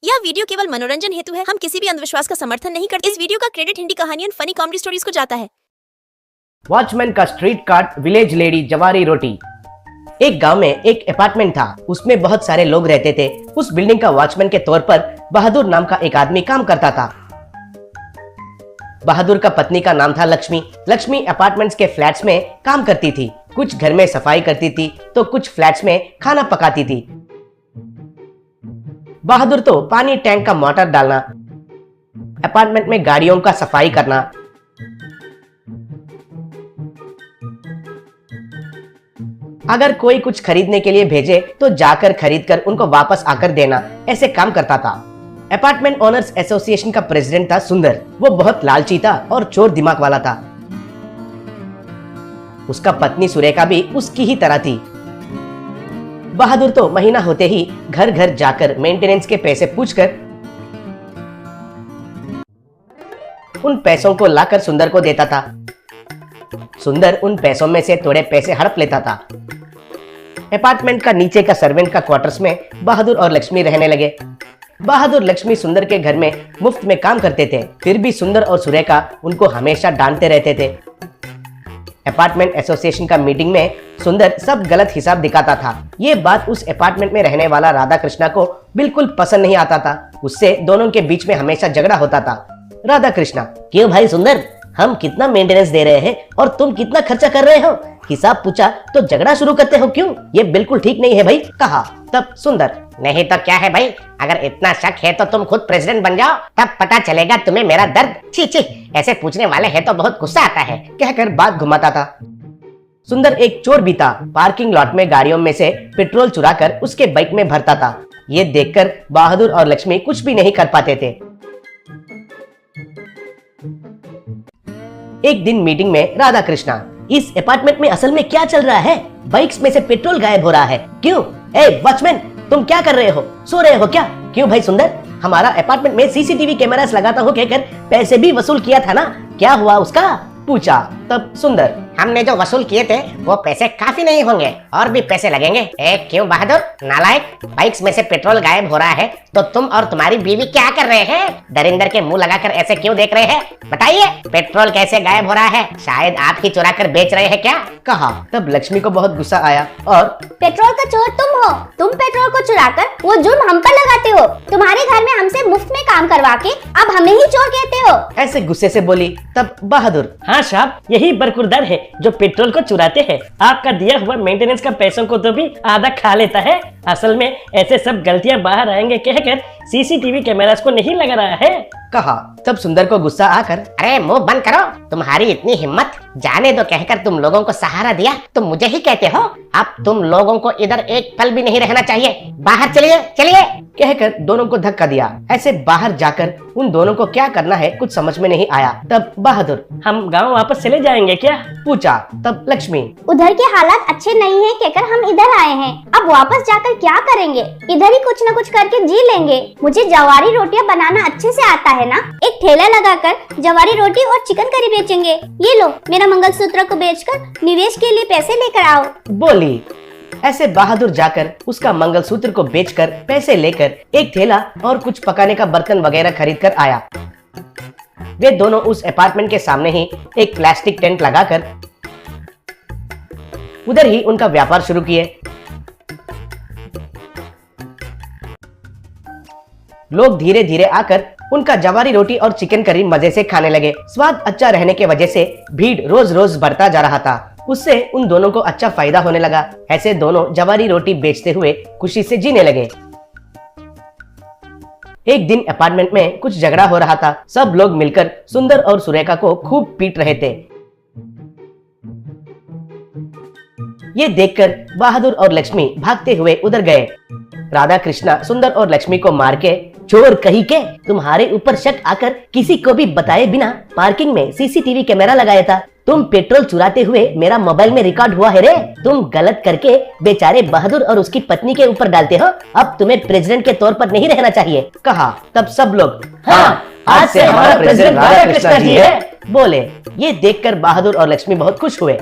यह वीडियो केवल मनोरंजन हेतु है। हम किसी भी अंधविश्वास का समर्थन नहीं करते। इस वीडियो का क्रेडिट हिंदी कहानियों फनी कॉमेडी स्टोरीज को जाता है। वॉचमैन का स्ट्रीट कार्ड, विलेज लेडी, जवारी रोटी। एक गांव में एक अपार्टमेंट था। उसमें बहुत सारे लोग रहते थे। उस बिल्डिंग का वॉचमैन के तौर पर बहादुर नाम का एक आदमी काम करता था। बहादुर का पत्नी का नाम था लक्ष्मी। लक्ष्मी अपार्टमेंट्स के फ्लैट्स में काम करती थी। कुछ घर में सफाई करती थी तो कुछ फ्लैट्स में खाना पकाती थी। बहादुर तो पानी टैंक का मोटर डालना, अपार्टमेंट में गाड़ियों का सफाई करना, अगर कोई कुछ खरीदने के लिए भेजे तो जाकर खरीदकर उनको वापस आकर देना, ऐसे काम करता था। अपार्टमेंट ओनर्स एसोसिएशन का प्रेसिडेंट था सुंदर। वो बहुत लालची था और चोर दिमाग वाला था। उसका पत्नी सुरेखा भी उसकी ही तरह थी। बहादुर तो महीना होते ही घर घर जाकर मेंटेनेंस के पैसे पूछकर उन पैसों को लाकर सुंदर को देता था। सुंदर उन पैसों में से थोड़े पैसे हड़प लेता था। अपार्टमेंट का नीचे का सर्वेंट का क्वार्टर्स में बहादुर और लक्ष्मी रहने लगे। बहादुर लक्ष्मी सुंदर के घर में मुफ्त में काम करते थे। फिर भी सुंदर और सुरेखा उनको हमेशा डांटते रहते थे। अपार्टमेंट एसोसिएशन का मीटिंग में सुंदर सब गलत हिसाब दिखाता था। ये बात उस अपार्टमेंट में रहने वाला राधा कृष्णा को बिल्कुल पसंद नहीं आता था। उससे दोनों के बीच में हमेशा झगड़ा होता था। राधा कृष्णा, क्यों भाई सुंदर, हम कितना मेंटेनेंस दे रहे हैं और तुम कितना खर्चा कर रहे हो? हिसाब पूछा तो झगड़ा शुरू करते हो क्यों? ये बिल्कुल ठीक नहीं है भाई, कहा। तब सुंदर, नहीं तो क्या है भाई, अगर इतना शक है तो तुम खुद प्रेसिडेंट बन जाओ, तब पता चलेगा तुम्हें मेरा दर्द। छी छी, ऐसे पूछने वाले हैं तो बहुत गुस्सा आता है, कहकर बात घुमाता था। सुंदर एक चोर भी था। पार्किंग लॉट में गाड़ियों में से पेट्रोल चुराकर उसके बाइक में भरता था। ये देखकर बहादुर और लक्ष्मी कुछ भी नहीं कर पाते थे। एक दिन मीटिंग में राधा कृष्णा, इस अपार्टमेंट में असल में क्या चल रहा है? बाइक्स में से पेट्रोल गायब हो रहा है, क्यों? ए वॉचमैन, तुम क्या कर रहे हो? सो रहे हो क्या? क्यों भाई सुंदर, हमारा अपार्टमेंट में सीसीटीवी कैमरास लगाता हूँ कहकर पैसे भी वसूल किया था ना, क्या हुआ उसका? पूछा। तब सुंदर, हमने जो वसूल किए थे वो पैसे काफी नहीं होंगे, और भी पैसे लगेंगे। क्यों बहादुर नालायक, बाइक्स में से पेट्रोल गायब हो रहा है तो तुम और तुम्हारी बीवी क्या कर रहे हैं? दरिंदर के मुंह लगाकर ऐसे क्यों देख रहे हैं? बताइए, पेट्रोल कैसे गायब हो रहा है? शायद आप ही चुरा कर बेच रहे हैं क्या? कहा। तब लक्ष्मी को बहुत गुस्सा आया और, पेट्रोल का चोर तुम हो। तुम पेट्रोल को चुराकर वो जुर्म हम पर लगाते हो। तुम्हारे घर में हमसे मुफ्त में काम करवा के अब हमें ही चोर कहते हो, ऐसे गुस्से से बोली। तब बहादुर, हाँ साहब, यही बरकुरदार है जो पेट्रोल को चुराते हैं। आपका दिया हुआ मेंटेनेंस का पैसों को तो भी आधा खा लेता है। असल में ऐसे सब गलतियां बाहर आएंगे कहकर सीसीटीवी कैमरास को नहीं लगा रहा है, कहा। तब सुंदर को गुस्सा आकर, अरे मुंह बंद करो, तुम्हारी इतनी हिम्मत, जाने दो कहकर तुम लोगों को सहारा दिया, तुम मुझे ही कहते हो? अब तुम लोगों को इधर एक पल भी नहीं रहना चाहिए, बाहर चलिए चलिए, कहकर दोनों को धक्का दिया। ऐसे बाहर जाकर उन दोनों को क्या करना है कुछ समझ में नहीं आया। तब बहादुर, हम गाँव वापस चले जाएंगे क्या? पूछा। तब लक्ष्मी, उधर के हालात अच्छे नहीं हैं कहकर हम इधर आए हैं। अब वापस जाकर क्या करेंगे? इधर ही कुछ न कुछ करके जी लेंगे। मुझे जवारी रोटियां बनाना अच्छे से आता है ना, एक ठेला लगाकर जवारी रोटी और चिकन करी बेचेंगे। ये लो, मेरा मंगलसूत्र को बेचकर निवेश के लिए पैसे लेकर आओ, बोली। ऐसे बहादुर जाकर उसका मंगलसूत्र को बेचकर पैसे लेकर एक ठेला और कुछ पकाने का बर्तन वगैरह खरीद कर आया। वे दोनों उस अपार्टमेंट के सामने ही एक प्लास्टिक टेंट लगाकर उधर ही उनका व्यापार शुरू किए। लोग धीरे धीरे आकर उनका जवारी रोटी और चिकन करी मजे से खाने लगे। स्वाद अच्छा रहने के वजह से भीड़ रोज रोज बढ़ता जा रहा था। उससे उन दोनों को अच्छा फायदा होने लगा। ऐसे दोनों जवारी रोटी बेचते हुए खुशी से जीने लगे। एक दिन अपार्टमेंट में कुछ झगड़ा हो रहा था। सब लोग मिलकर सुंदर और सुरेखा को खूब पीट रहे थे। ये देखकर बहादुर और लक्ष्मी भागते हुए उधर गए। राधा कृष्णा सुंदर और लक्ष्मी को मार के, चोर कहीं के, तुम्हारे ऊपर शक आकर किसी को भी बताए बिना पार्किंग में सीसीटीवी कैमरा लगाया था। तुम पेट्रोल चुराते हुए मेरा मोबाइल में रिकॉर्ड हुआ है रे। तुम गलत करके बेचारे बहादुर और उसकी पत्नी के ऊपर डालते हो। अब तुम्हें प्रेसिडेंट के तौर पर नहीं रहना चाहिए, कहा। तब सब लोग, हाँ, आज से हमारा प्रेसिडेंट राधा कृष्णा जी है, बोले। ये देखकर बहादुर और लक्ष्मी बहुत खुश हुए।